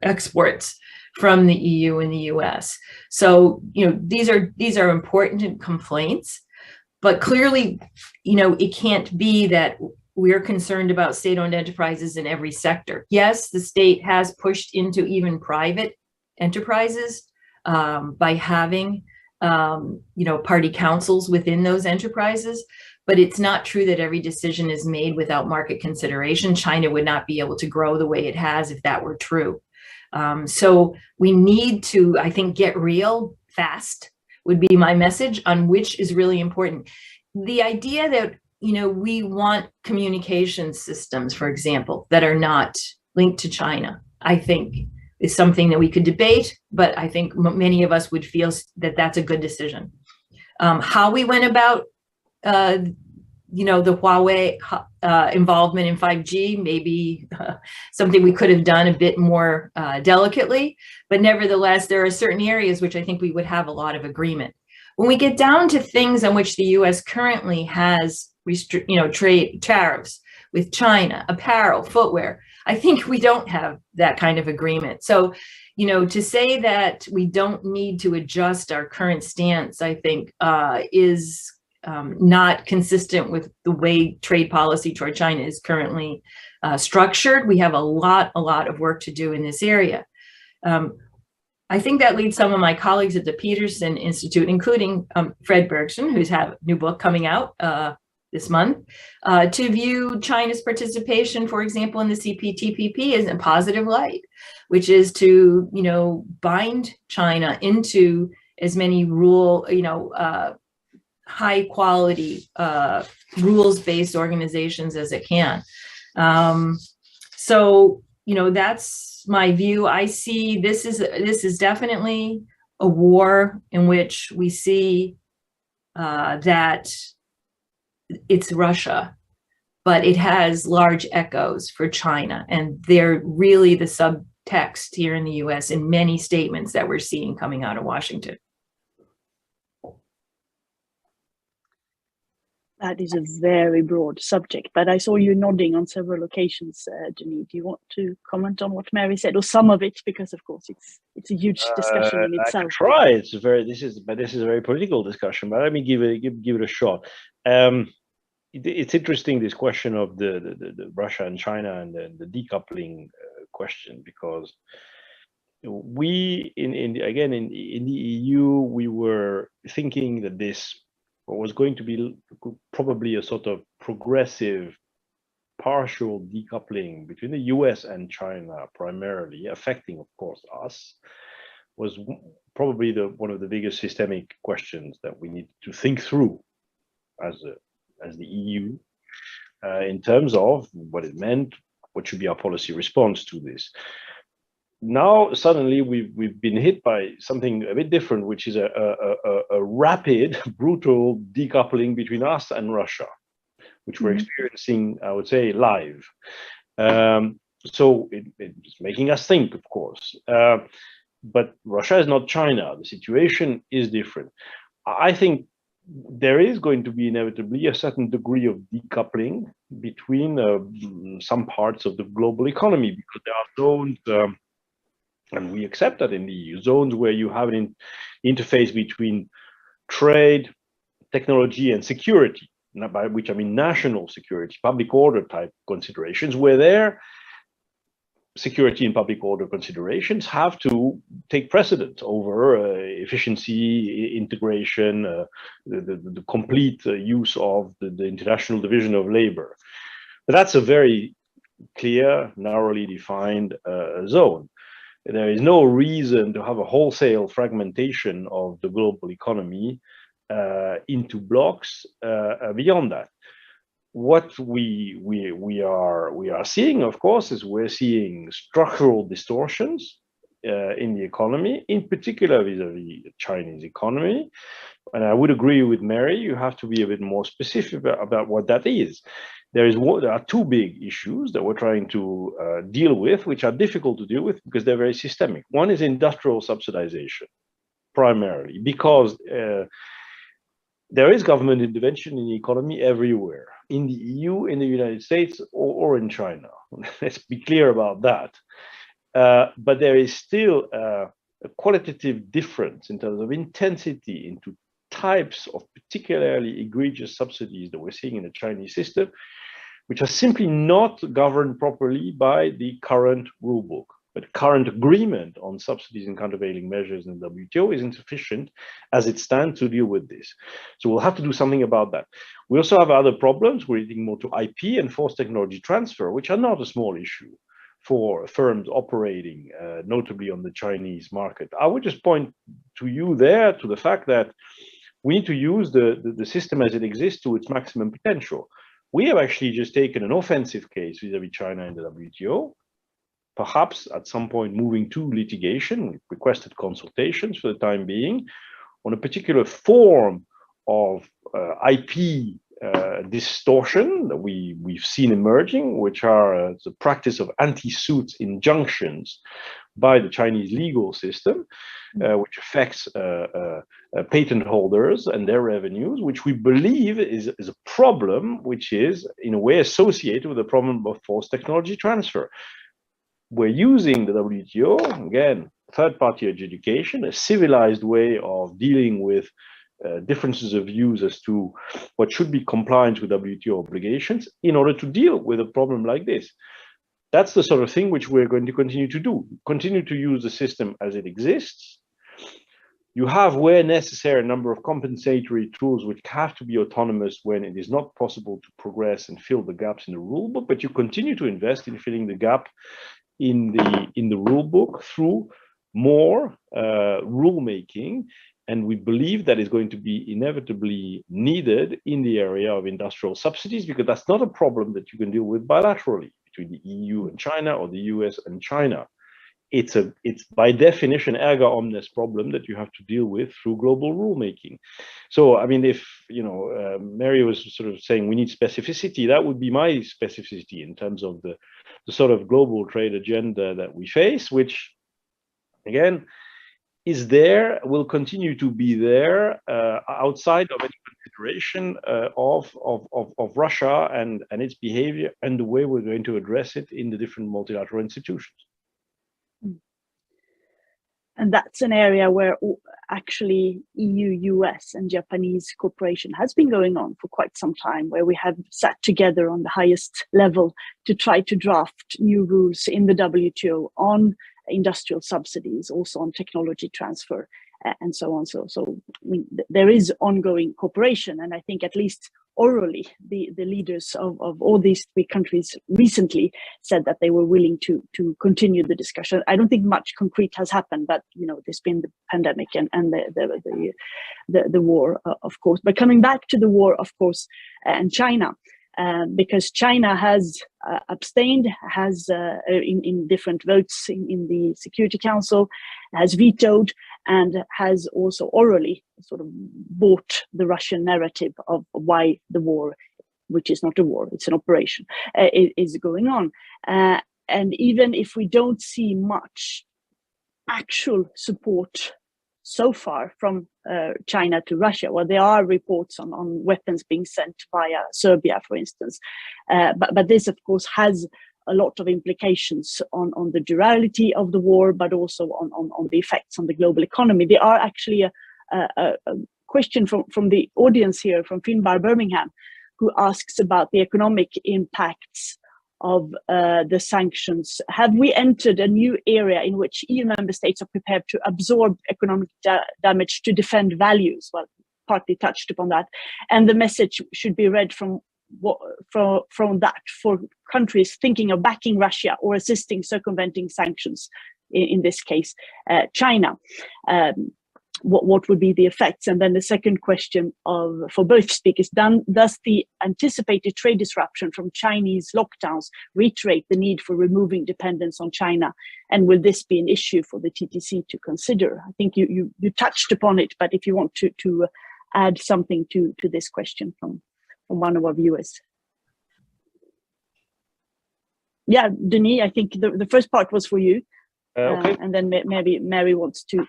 exports from the EU and the US. So, these are important complaints, but clearly, it can't be that we're concerned about state-owned enterprises in every sector. Yes, the state has pushed into even private enterprises by having party councils within those enterprises, but it's not true that every decision is made without market consideration. China would not be able to grow the way it has if that were true. So we need to, I think, get real fast would be my message on which is really important. The idea that, we want communication systems, for example, that are not linked to China, I think is something that we could debate, but I think many of us would feel that that's a good decision. How we went about, the Huawei involvement in 5G, maybe something we could have done a bit more delicately, but nevertheless, there are certain areas which I think we would have a lot of agreement. When we get down to things on which the U.S. currently has trade tariffs with China, apparel, footwear, I think we don't have that kind of agreement. So, to say that we don't need to adjust our current stance, I think is not consistent with the way trade policy toward China is currently structured. We have a lot of work to do in this area. I think that leads some of my colleagues at the Peterson Institute, including Fred Bergson, who's had a new book coming out this month, to view China's participation, for example, in the CPTPP as a positive light, which is to, bind China into as many high quality rules-based organizations as it can. So, that's my view. I see this is definitely a war in which we see that it's Russia, but it has large echoes for China, and they're really the subtext here in the US in many statements that we're seeing coming out of Washington. That is a very broad subject, but I saw you nodding on several occasions, Denis. Do you want to comment on what Mary said, or some of it? Because of course it's a huge discussion in itself. I could try. This is a very political discussion, but let me give it a shot. It's interesting, this question of the Russia and China and the decoupling question, because we in the EU, we were thinking that this was going to be probably a sort of progressive partial decoupling between the US and China, primarily affecting, of course, us, was probably one of the biggest systemic questions that we need to think through as the EU, in terms of what it meant, what should be our policy response to this. Now suddenly we've been hit by something a bit different, which is a rapid, brutal decoupling between us and Russia, which we're experiencing, I would say, live. So it's making us think, of course. But Russia is not China. The situation is different. I think there is going to be inevitably a certain degree of decoupling between some parts of the global economy, because there are zones, and we accept that in the EU, zones where you have an interface between trade, technology, and security, by which I mean national security, public order type considerations, where their security and public order considerations have to take precedence over efficiency, integration, the complete use of the International Division of Labor. But that's a very clear, narrowly defined zone. There is no reason to have a wholesale fragmentation of the global economy into blocks beyond that. What we are seeing, of course, is we're seeing structural distortions in the economy, in particular vis-a-vis the Chinese economy. And I would agree with Mary, you have to be a bit more specific about what that is. There are two big issues that we're trying to deal with, which are difficult to deal with because they're very systemic. One is industrial subsidization, primarily, because there is government intervention in the economy everywhere, in the EU, in the United States, or in China. Let's be clear about that. But there is still a qualitative difference in terms of intensity into types of particularly egregious subsidies that we're seeing in the Chinese system, which are simply not governed properly by the current rulebook. But current agreement on subsidies and countervailing measures in the WTO is insufficient as it stands to deal with this. So we'll have to do something about that. We also have other problems relating more to IP and forced technology transfer, which are not a small issue for firms operating, notably on the Chinese market. I would just point to you there to the fact that we need to use the system as it exists to its maximum potential. We have actually just taken an offensive case vis-a-vis China in the WTO, perhaps at some point moving to litigation. We've requested consultations for the time being on a particular form of IP distortion that we've seen emerging, which are the practice of anti-suit injunctions by the Chinese legal system, which affects patent holders and their revenues, which we believe is a problem which is in a way associated with the problem of forced technology transfer. We're using the WTO, again, third-party adjudication, a civilized way of dealing with differences of views as to what should be compliant with WTO obligations in order to deal with a problem like this. That's the sort of thing which we're going to continue to do, continue to use the system as it exists. You have, where necessary, a number of compensatory tools which have to be autonomous when it is not possible to progress and fill the gaps in the rulebook, but you continue to invest in filling the gap in the rulebook through more rulemaking. And we believe that is going to be inevitably needed in the area of industrial subsidies, because that's not a problem that you can deal with bilaterally between the EU and China or the US and China. it's by definition erga omnes problem that you have to deal with through global rulemaking. So I mean, if Mary was sort of saying we need specificity, that would be my specificity in terms of the sort of global trade agenda that we face, which again is there, will continue to be there outside of any consideration of Russia and its behavior and the way we're going to address it in the different multilateral institutions. And that's an area where actually EU, US and Japanese cooperation has been going on for quite some time, where we have sat together on the highest level to try to draft new rules in the WTO on industrial subsidies, also on technology transfer and so on. So I mean, there is ongoing cooperation, and I think at least orally, the leaders of all these three countries recently said that they were willing to continue the discussion. I don't think much concrete has happened, but there's been the pandemic and the war, of course. But coming back to the war, of course, and China. Because China has abstained, has in different votes in the Security Council, has vetoed, and has also orally sort of bought the Russian narrative of why the war, which is not a war, it's an operation, is going on. And even if we don't see much actual support so far from China to Russia, well, there are reports on weapons being sent via Serbia, for instance. But this, of course, has a lot of implications on the durability of the war, but also on the effects on the global economy. There are actually a question from the audience here, from Finbar Birmingham, who asks about the economic impacts of the sanctions. Have we entered a new area in which EU member states are prepared to absorb economic damage to defend values? Well, partly touched upon that. And the message should be read from that for countries thinking of backing Russia or assisting circumventing sanctions, in this case, China. What would be the effects? And then the second question for both speakers, does the anticipated trade disruption from Chinese lockdowns reiterate the need for removing dependence on China? And will this be an issue for the TTC to consider? I think you touched upon it, but if you want to add something to this question from one of our viewers. Yeah, Denis, I think the first part was for you. Okay. And then maybe Mary wants to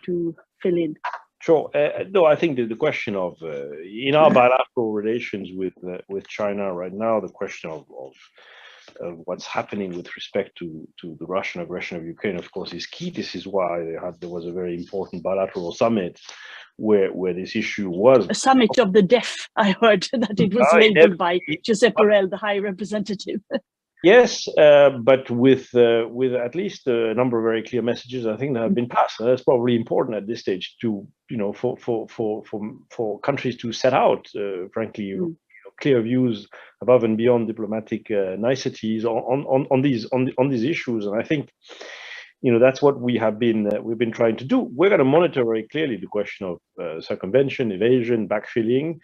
fill in. Sure. No, I think the question of in our bilateral relations with China right now, the question of what's happening with respect to the Russian aggression of Ukraine, of course, is key. This is why there was a very important bilateral summit where this issue was. A summit of the deaf. I heard that it was labeled by Josep Borrell, the High Representative. Yes, but with at least a number of very clear messages, I think, that have been passed. That's probably important at this stage to for countries to set out, frankly, clear views above and beyond diplomatic niceties on these issues. And I think that's what we've been trying to do. We're going to monitor very clearly the question of circumvention, evasion, backfilling.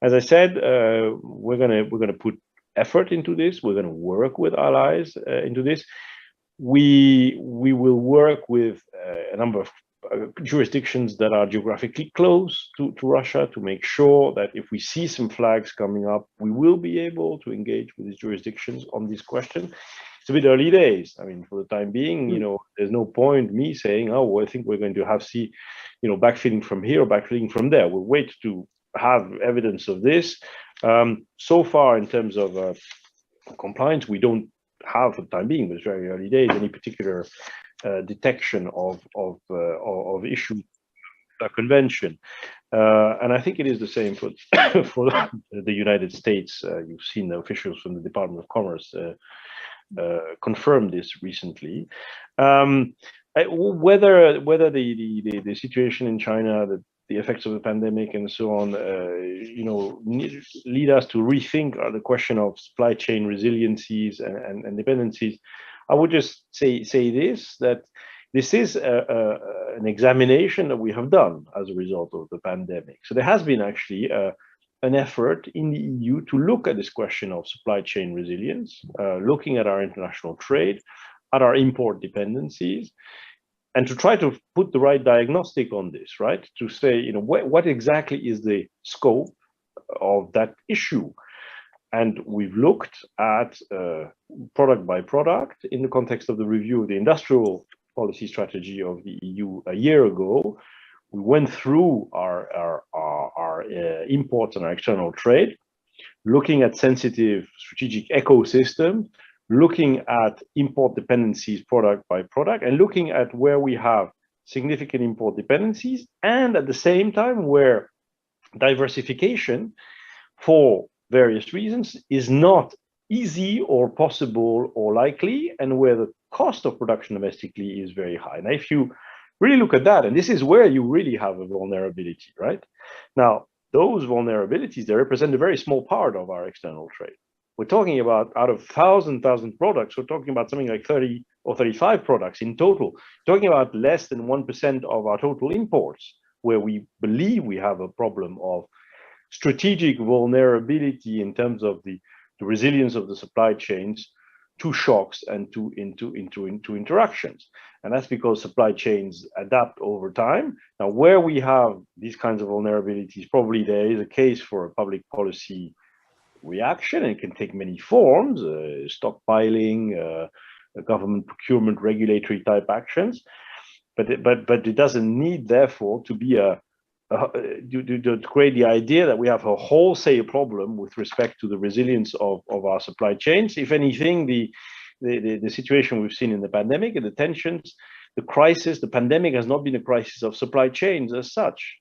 As I said, we're going to put effort into this. We're going to work with allies into this. We will work with a number of jurisdictions that are geographically close to Russia to make sure that if we see some flags coming up, we will be able to engage with these jurisdictions on this question. It's a bit early days. I mean, for the time being, there's no point me saying, oh, well, I think we're going to backfilling from here or backfilling from there. We'll wait to have evidence of this. So far, in terms of compliance, we don't have, for the time being, but it's very early days, any particular detection of issues convention. And I think it is the same for the United States. You've seen the officials from the Department of Commerce confirm this recently. Whether the situation in China, the effects of the pandemic and so on, lead us to rethink the question of supply chain resiliencies and dependencies. I would just say that this is an examination that we have done as a result of the pandemic. So there has been actually an effort in the EU to look at this question of supply chain resilience, looking at our international trade, at our import dependencies, and to try to put the right diagnostic on this, right? To say, you know, what exactly is the scope of that issue? And we've looked at product by product in the context of the review of the industrial policy strategy of the EU a year ago. We went through our imports and our external trade, looking at sensitive strategic ecosystems, looking at import dependencies product by product, and looking at where we have significant import dependencies, and at the same time where diversification for various reasons is not easy or possible or likely, and where the cost of production domestically is very high. Now, if you really look at that, and this is where you really have a vulnerability, right? Now, those vulnerabilities, they represent a very small part of our external trade. We're talking about, out of 1,000 products, we're talking about something like 30 or 35 products in total, talking about less than 1% of our total imports, where we believe we have a problem of strategic vulnerability in terms of the resilience of the supply chains to shocks and to interactions. And that's because supply chains adapt over time. Now, where we have these kinds of vulnerabilities, probably there is a case for a public policy reaction, and it can take many forms, stockpiling, government procurement, regulatory type actions, but it doesn't need, therefore, to be to create the idea that we have a wholesale problem with respect to the resilience of our supply chains. If anything, the situation we've seen in the pandemic and the tensions, the crisis, the pandemic has not been a crisis of supply chains as such.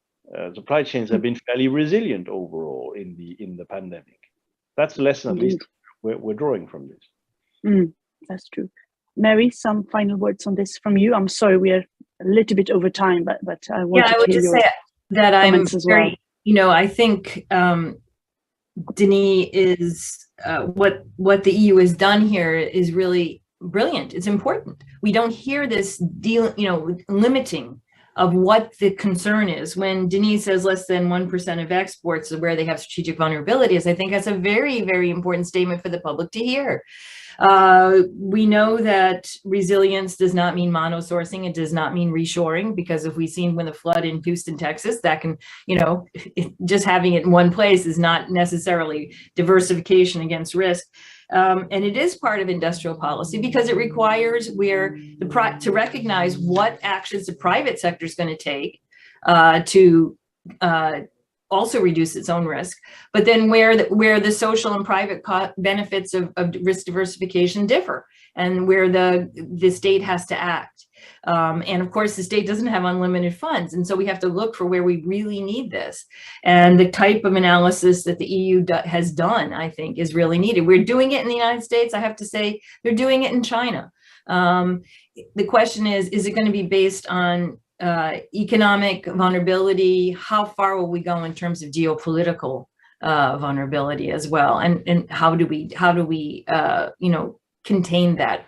Supply chains have been fairly resilient overall in the pandemic. That's the lesson, at least, we're drawing from this. That's true. Mary, some final words on this from you. I'm sorry, we are a little bit over time, but I want to hear your that I'm very, well. you know, I think Denis is what the EU has done here is really brilliant. It's important. We don't hear this deal, you know, limiting of what the concern is. When Denis says less than 1% of exports is where they have strategic vulnerabilities, I think that's a very, very important statement for the public to hear. We know that resilience does not mean monosourcing. It does not mean reshoring, because if we've seen when the flood in Houston, Texas, that can, you know, just having it in one place is not necessarily diversification against risk. And it is part of industrial policy because it requires to recognize what actions the private sector is going to take to also reduce its own risk, but then where the social and private benefits of risk diversification differ, and where the state has to act. And of course, the state doesn't have unlimited funds, and so we have to look for where we really need this. And the type of analysis that the EU has done, I think, is really needed. We're doing it in the United States. I have to say, they're doing it in China. The question is it going to be based on economic vulnerability? How far will we go in terms of geopolitical vulnerability as well? And how do we you know, contain that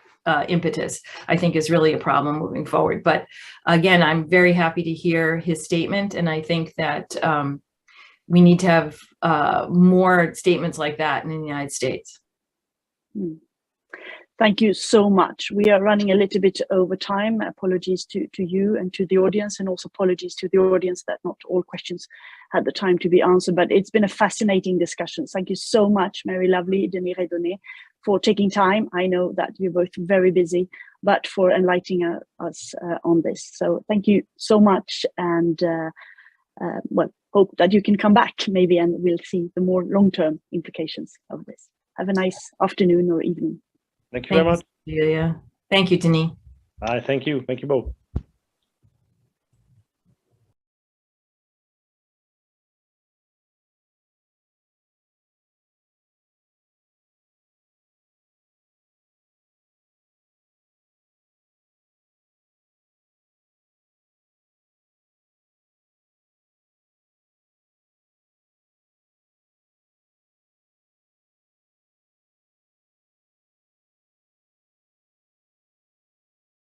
impetus? I think is really a problem moving forward. But again, I'm very happy to hear his statement, and I think that we need to have more statements like that in the United States. Thank you so much. We are running a little bit over time. Apologies to you and to the audience, and also apologies to the audience that not all questions had the time to be answered, but it's been a fascinating discussion. Thank you so much, Mary Lovely, Denis Redonnet, for taking time. I know that you're both very busy, but for enlightening us on this. So thank you so much, and well, hope that you can come back maybe, and we'll see the more long-term implications of this. Have a nice afternoon or evening. Thank you very much. Cecilia. Thank you, Denis. Thank you. Thank you both.